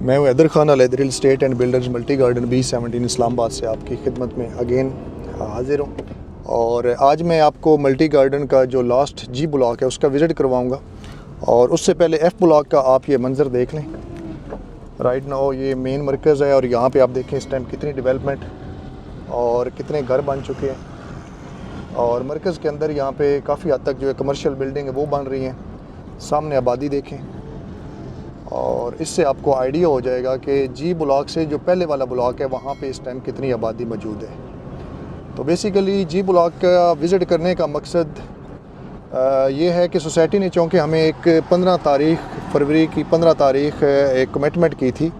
मैं हूँ Haider Khan real estate and builders multi garden B17 Islamabad से आपकी खिदमत में अगेन हाजिर हूँ। और आज मैं आपको मल्टी गार्डन का जो लास्ट जी ब्लॉक है उसका विज़िट करवाऊँगा। और उससे पहले F ब्लॉक का आप ये मंज़र देख लें। राइट नाउ ये मेन मरकज़ है और यहाँ पे आप देखें इस टाइम कितनी डेवलपमेंट और कितने घर बन चुके हैं। और मरकज़ के अंदर यहाँ पे काफ़ी हद तक जो है कमर्शियल बिल्डिंग है वो बन रही हैं। सामने आबादी देखें और इससे आपको आइडिया हो जाएगा कि जी ब्लॉक से जो पहले वाला ब्लॉक है वहाँ पे इस टाइम कितनी आबादी मौजूद है। तो बेसिकली जी ब्लॉक का विज़िट करने का मकसद ये है कि सोसाइटी ने चूँकि हमें एक 15 तारीख़ फरवरी की 15 तारीख़ एक कमिटमेंट की थी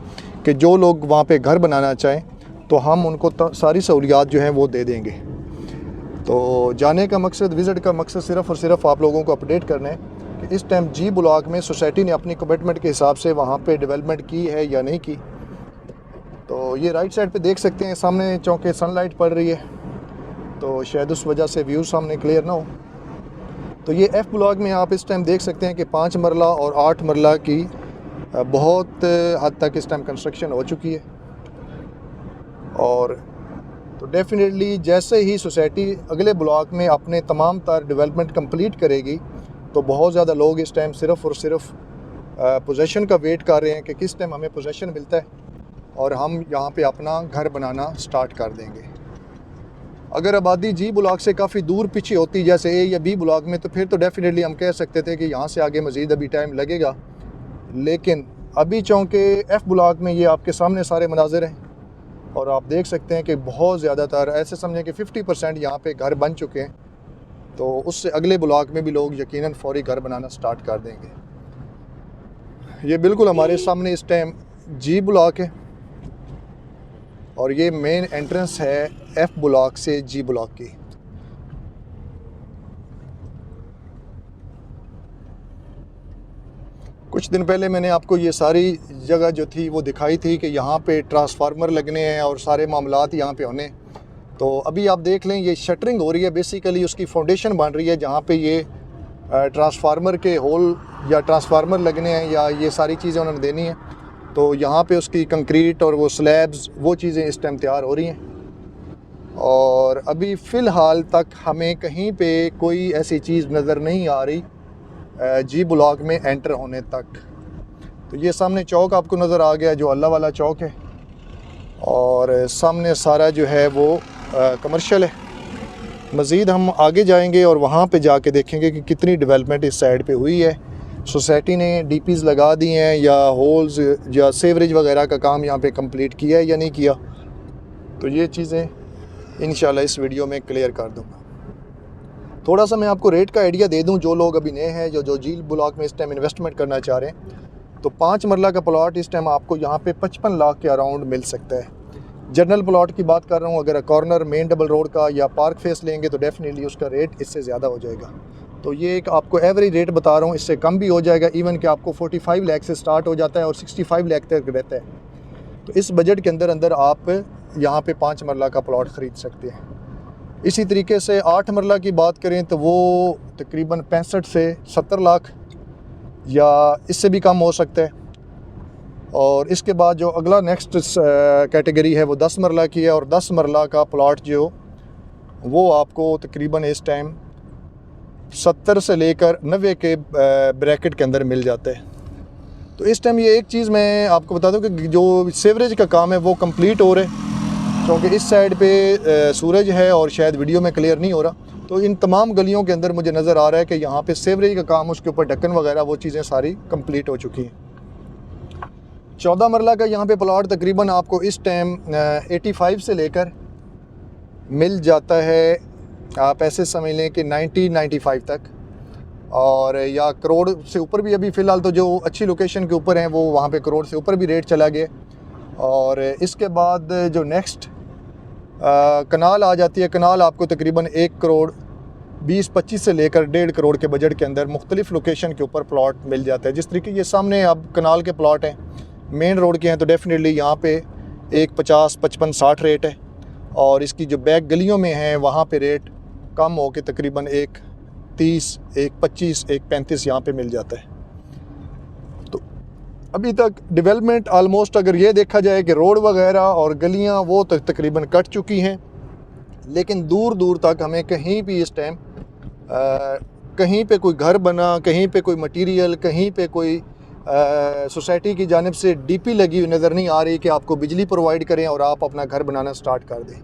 कि जो लोग वहाँ पे घर बनाना चाहें तो हम उनको सारी सहूलियात जो हैं वो दे देंगे। तो जाने का मकसद, विज़िट का मकसद सिर्फ़ और सिर्फ आप लोगों को अपडेट करना है कि इस टाइम जी ब्लॉक में सोसाइटी ने अपनी कमिटमेंट के हिसाब से वहाँ पे डेवलपमेंट की है या नहीं की। तो ये राइट साइड पे देख सकते हैं सामने चूँकि सनलाइट पड़ रही है तो शायद उस वजह से व्यू सामने क्लियर ना हो। तो ये F ब्लॉक में आप इस टाइम देख सकते हैं कि 5 मरला और 8 मरला की बहुत हद तक इस टाइम कंस्ट्रक्शन हो चुकी है। और तो डेफिनेटली जैसे ही सोसाइटी अगले ब्लॉक में अपने तमाम तार डेवलपमेंट कंप्लीट करेगी तो बहुत ज़्यादा लोग इस टाइम सिर्फ़ और सिर्फ पोजेसन का वेट कर रहे हैं कि किस टाइम हमें पोजेसन मिलता है और हम यहाँ पे अपना घर बनाना स्टार्ट कर देंगे। अगर आबादी जी ब्लॉक से काफ़ी दूर पीछे होती जैसे ए या बी ब्लॉक में तो फिर तो डेफिनेटली हम कह सकते थे कि यहाँ से आगे मज़ीद अभी टाइम लगेगा। लेकिन अभी चूँकि F ब्लॉक में ये आपके सामने सारे मनाज़िर हैं और आप देख सकते हैं कि बहुत ज़्यादातर ऐसे समझें कि 50% यहाँ पे घर बन चुके हैं। तो उससे अगले ब्लॉक में भी लोग यकीनन फौरी घर बनाना स्टार्ट कर देंगे। ये बिल्कुल हमारे सामने इस टाइम जी ब्लॉक है और ये मेन एंट्रेंस है F ब्लॉक से जी ब्लॉक की। कुछ दिन पहले मैंने आपको ये सारी जगह जो थी वो दिखाई थी कि यहाँ पे ट्रांसफार्मर लगने हैं और सारे मामलात यहाँ पे होने। तो अभी आप देख लें ये शटरिंग हो रही है, बेसिकली उसकी फाउंडेशन बन रही है जहाँ पे ये ट्रांसफार्मर के होल या ट्रांसफार्मर लगने हैं या ये सारी चीज़ें उन्होंने देनी है। तो यहाँ पे उसकी कंक्रीट और वो स्लैब्स वो चीज़ें इस टाइम तैयार हो रही हैं। और अभी फ़िलहाल तक हमें कहीं पे कोई ऐसी चीज़ नज़र नहीं आ रही जी ब्लॉक में एंटर होने तक। तो ये सामने चौक आपको नज़र आ गया जो अल्लाह वाला चौक है और सामने सारा जो है वो कमर्शियल है। मज़ीद हम आगे जाएंगे और वहाँ पे जाके देखेंगे कि कितनी डेवलपमेंट इस साइड पे हुई है। सोसाइटी ने डीपीज़ लगा दी हैं या होल्स या सेवरेज वगैरह का काम यहाँ पे कंप्लीट किया है या नहीं किया। तो ये चीज़ें इंशाल्लाह इस वीडियो में क्लियर कर दूँगा। थोड़ा सा मैं आपको रेट का आइडिया दे दूँ, जो लोग अभी नए हैं जो जी ब्लॉक में इस टाइम इन्वेस्टमेंट करना चाह रहे हैं तो 5 मरला का प्लॉट इस टाइम आपको यहाँ पे 55 लाख के अराउंड मिल सकता है। जनरल प्लॉट की बात कर रहा हूँ, अगर कॉर्नर मेन डबल रोड का या पार्क फेस लेंगे तो डेफिनेटली उसका रेट इससे ज़्यादा हो जाएगा। तो ये एक आपको एवरेज रेट बता रहा हूँ, इससे कम भी हो जाएगा। इवन कि आपको 45 लाख से स्टार्ट हो जाता है और 65 लाख तक रहता है। तो इस बजट के अंदर आप यहाँ पे 5 मरला का प्लॉट ख़रीद सकते हैं। इसी तरीके से 8 मरला की बात करें तो वो तकरीबन 65 से 70 लाख या इससे भी कम हो सकता है। और इसके बाद जो अगला नेक्स्ट कैटेगरी है वो 10 मरला की है और 10 मरला का प्लॉट जो वो आपको तकरीबन इस टाइम 70 से लेकर 90 के ब्रैकेट के अंदर मिल जाता है। तो इस टाइम ये एक चीज़ मैं आपको बता दूं कि जो सेवरेज का काम है वो कंप्लीट हो रहा है क्योंकि इस साइड पे सूरज है और शायद वीडियो में क्लियर नहीं हो रहा। तो इन तमाम गलियों के अंदर मुझे नज़र आ रहा है कि यहाँ पे सेवरेज का काम, उसके ऊपर ढक्कन वगैरह वो चीज़ें सारी कंप्लीट हो चुकी हैं। 14 मरला का यहाँ पे प्लॉट तकरीबन आपको इस टाइम 85 से लेकर मिल जाता है, आप ऐसे समझ लें कि 90-95 तक, और या करोड़ से ऊपर भी। अभी फ़िलहाल तो जो अच्छी लोकेशन के ऊपर हैं वो वहाँ पे करोड़ से ऊपर भी रेट चला गया। और इसके बाद जो नेक्स्ट कनाल आ जाती है, कनाल आपको तकरीबन 1 करोड़ 20-25 से लेकर 1.5 करोड़ के बजट के अंदर मुख्तलिफ़ लोकेशन के ऊपर प्लॉट मिल जाता है। जिस तरीके ये सामने अब कनाल के प्लॉट हैं, मेन रोड के हैं, तो डेफिनेटली यहाँ पे 1.50, 55, 60 रेट है। और इसकी जो बैक गलियों में हैं वहाँ पे रेट कम हो के तकरीबन 1.30, 1.25, 1.35 यहाँ पे मिल जाता है। अभी तक डेवलपमेंट आलमोस्ट अगर ये देखा जाए कि रोड वगैरह और गलियां वो तकरीबन कट चुकी हैं, लेकिन दूर दूर तक हमें कहीं भी इस टाइम कहीं पे कोई घर बना, कहीं पे कोई मटेरियल, कहीं पे कोई सोसाइटी की जानिब से डीपी लगी हुई नज़र नहीं आ रही कि आपको बिजली प्रोवाइड करें और आप अपना घर बनाना स्टार्ट कर दें।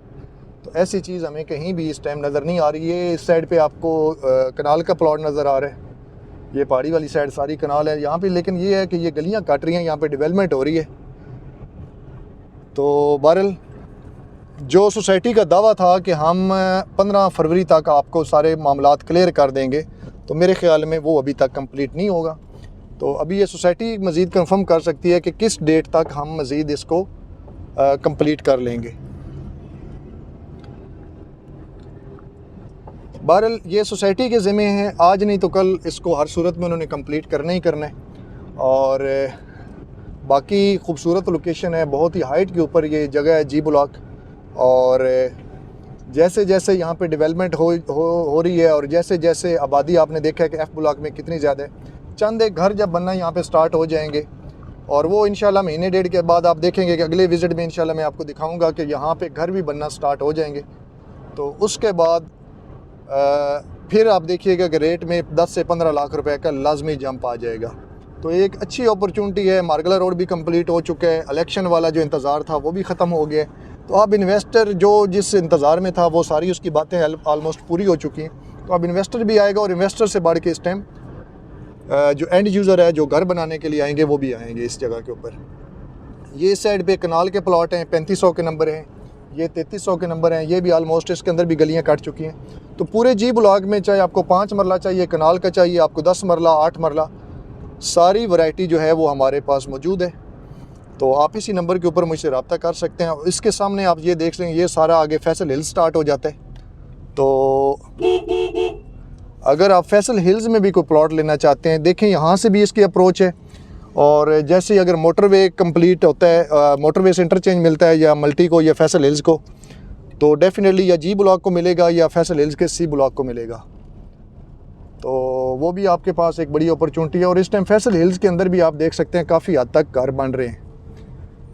तो ऐसी चीज़ हमें कहीं भी इस टाइम नज़र नहीं आ रही है। इस साइड पे आपको कनाल का प्लॉट नज़र आ रहा है, ये पहाड़ी वाली साइड सारी कनाल है यहाँ पे, लेकिन ये है कि ये गलियाँ काट रही हैं, यहाँ पे डेवलपमेंट हो रही है। तो बहरहाल जो सोसाइटी का दावा था कि हम 15 फरवरी तक आपको सारे मामलात क्लियर कर देंगे, तो मेरे ख़्याल में वो अभी तक कंप्लीट नहीं होगा। तो अभी ये सोसाइटी मज़ीद कंफर्म कर सकती है कि किस डेट तक हम मज़ीद इसको कंप्लीट कर लेंगे। बहरहाल ये सोसाइटी के ज़िम्मे हैं, आज नहीं तो कल इसको हर सूरत में उन्होंने कंप्लीट करना ही करना है। और बाकी खूबसूरत लोकेशन है, बहुत ही हाइट के ऊपर ये जगह है जी ब्लॉक। और जैसे जैसे यहाँ पे डेवलपमेंट हो रही है और जैसे जैसे आबादी आपने देखा है कि एफ़ ब्लॉक में कितनी ज़्यादा है, चंद एक घर जब बनना यहाँ पे स्टार्ट हो जाएंगे और वो इंशाल्लाह महीने डेढ़ के बाद आप देखेंगे कि अगले विज़िट में इंशाल्लाह मैं आपको दिखाऊंगा कि यहाँ पे घर भी बनना स्टार्ट हो जाएंगे। तो उसके बाद फिर आप देखिएगा कि रेट में 10 से 15 लाख रुपए का लाजमी जंप आ जाएगा। तो एक अच्छी अपॉर्चुनिटी है। मार्गला रोड भी कंप्लीट हो चुका है, इलेक्शन वाला जो इंतज़ार था वो भी ख़त्म हो गया। तो अब इन्वेस्टर जो जिस इंतज़ार में था वो सारी उसकी बातें आलमोस्ट पूरी हो चुकी हैं। तो अब इन्वेस्टर भी आएगा और इन्वेस्टर से बढ़ के इस टाइम जो एंड यूज़र है, जो घर बनाने के लिए आएंगे, वो भी आएंगे इस जगह के ऊपर। ये साइड पे कनाल के प्लॉट हैं, 3500 के नंबर हैं, ये 3300 के नंबर हैं, ये भी आलमोस्ट इसके अंदर भी गलियां कट चुकी हैं। तो पूरे जी ब्लॉक में चाहे आपको 5 मरला चाहिए, कनाल का चाहिए आपको 10 मरला, 8 मरला, सारी वैरायटी जो है वो हमारे पास मौजूद है। तो आप इसी नंबर के ऊपर मुझसे रब्ता कर सकते हैं। इसके सामने आप ये देख लेंगे, ये सारा आगे फैसल हिल्स स्टार्ट हो जाता है। तो अगर आप फैसल हिल्स में भी कोई प्लॉट लेना चाहते हैं, देखें यहाँ से भी इसकी अप्रोच है। और जैसे अगर मोटरवे कंप्लीट होता है, मोटरवे से इंटरचेंज मिलता है या मल्टी को या फैसल हिल्स को, तो डेफिनेटली या जी ब्लॉक को मिलेगा या फैसल हिल्स के सी ब्लॉक को मिलेगा। तो वो भी आपके पास एक बड़ी अपॉर्चुनिटी है। और इस टाइम फैसल हिल्स के अंदर भी आप देख सकते हैं काफ़ी हद तक घर बन रहे हैं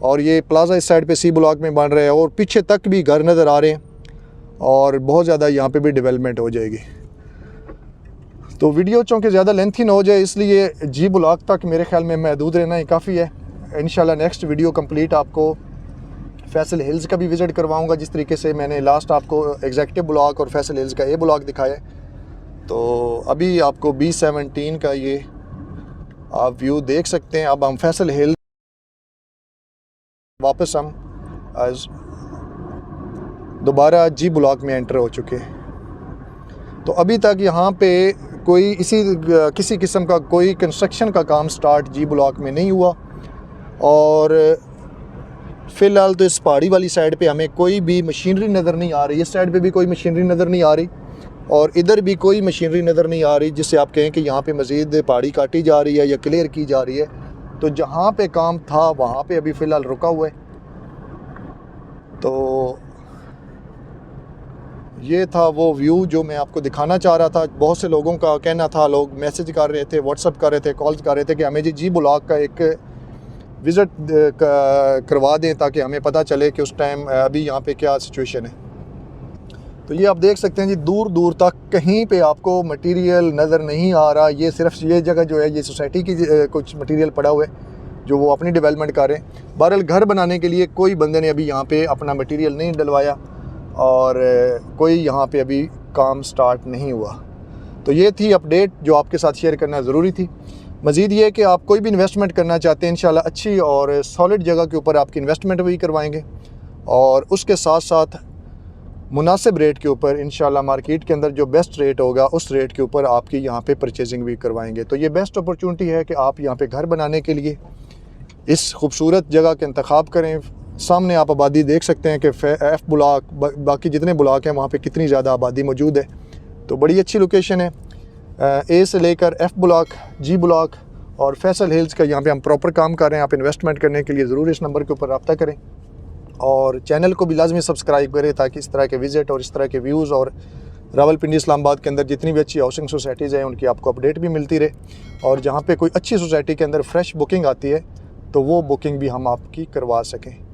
और ये प्लाजा इस साइड पे सी ब्लॉक में बन रहे हैं और पीछे तक भी घर नज़र आ रहे हैं और बहुत ज़्यादा यहाँ पे भी डेवलपमेंट हो जाएगी। तो वीडियो चूँकि ज़्यादा लेंथी ना हो जाए, इसलिए जी ब्लॉक तक मेरे ख्याल में महदूद रहना ही काफ़ी है। इंशाल्लाह नेक्स्ट वीडियो कंप्लीट आपको फैसल हिल्स का भी विज़िट करवाऊंगा, जिस तरीके से मैंने लास्ट आपको एग्जेक्टिव ब्लॉक और फैसल हिल्स का ए ब्लॉक दिखाया है। तो अभी आपको B17 का ये आप व्यू देख सकते हैं। अब हम फैसल हिल्स वापस हम दोबारा जी ब्लॉक में एंटर हो चुके हैं। तो अभी तक यहाँ पे कोई किसी किस्म का कोई कंस्ट्रक्शन का काम स्टार्ट जी ब्लॉक में नहीं हुआ। और फ़िलहाल तो इस पहाड़ी वाली साइड पे हमें कोई भी मशीनरी नज़र नहीं आ रही। इस साइड पे भी कोई मशीनरी नज़र नहीं आ रही और इधर भी कोई मशीनरी नज़र नहीं आ रही जिससे आप कहें कि यहाँ पे मज़ीद पहाड़ी काटी जा रही है या क्लियर की जा रही है। तो जहाँ पे काम था वहाँ पे अभी फ़िलहाल रुका हुआ है। तो ये था वो व्यू जो मैं आपको दिखाना चाह रहा था। बहुत से लोगों का कहना था, लोग मैसेज कर रहे थे, व्हाट्सअप कर रहे थे, कॉल्स कर रहे थे कि हमें जी ब्लॉक का एक विज़िट करवा दें ताकि हमें पता चले कि उस टाइम अभी यहाँ पे क्या सिचुएशन है। तो ये आप देख सकते हैं जी, दूर दूर तक कहीं पे आपको मटेरियल नज़र नहीं आ रहा। ये सिर्फ ये जगह जो है ये सोसाइटी की कुछ मटेरियल पड़ा हुआ है जो वो अपनी डेवलपमेंट कर रहे हैं। बहरहाल घर बनाने के लिए कोई बंदे ने अभी यहाँ पे अपना मटेरियल नहीं डलवाया और कोई यहाँ पे अभी काम स्टार्ट नहीं हुआ। तो ये थी अपडेट जो आपके साथ शेयर करना ज़रूरी थी। मज़ीद ये कि आप कोई भी इन्वेस्टमेंट करना चाहते हैं, इंशाल्लाह अच्छी और सॉलिड जगह के ऊपर आपकी इन्वेस्टमेंट भी करवाएंगे और उसके साथ साथ मुनासिब रेट के ऊपर इंशाल्लाह मार्केट के अंदर जो बेस्ट रेट होगा उस रेट के ऊपर आपकी यहाँ पे परचेजिंग भी करवाएंगे। तो ये बेस्ट अपॉर्चुनिटी है कि आप यहाँ पे घर बनाने के लिए इस खूबसूरत जगह का इंतखाब करें। सामने आप आबादी देख सकते हैं कि एफ़ ब्लॉक, बाकी जितने ब्लॉक हैं वहाँ पे कितनी ज़्यादा आबादी मौजूद है। तो बड़ी अच्छी लोकेशन है। ए से लेकर एफ़ ब्लॉक, जी ब्लॉक और फैसल हिल्स का यहाँ पे हम प्रॉपर काम कर रहे हैं। आप इन्वेस्टमेंट करने के लिए ज़रूर इस नंबर के ऊपर रब्ता करें और चैनल को भी लाजमी सब्सक्राइब करें ताकि इस तरह के विज़िट और इस तरह के व्यूज़ और रावलपिंडी इस्लामाबाद के अंदर जितनी भी अच्छी हाउसिंग सोसाइटीज़ हैं उनकी आपको अपडेट भी मिलती रहे। और जहाँ पे कोई अच्छी सोसाइटी के अंदर फ्रेश बुकिंग आती है तो वो बुकिंग भी हम आपकी करवा सकें।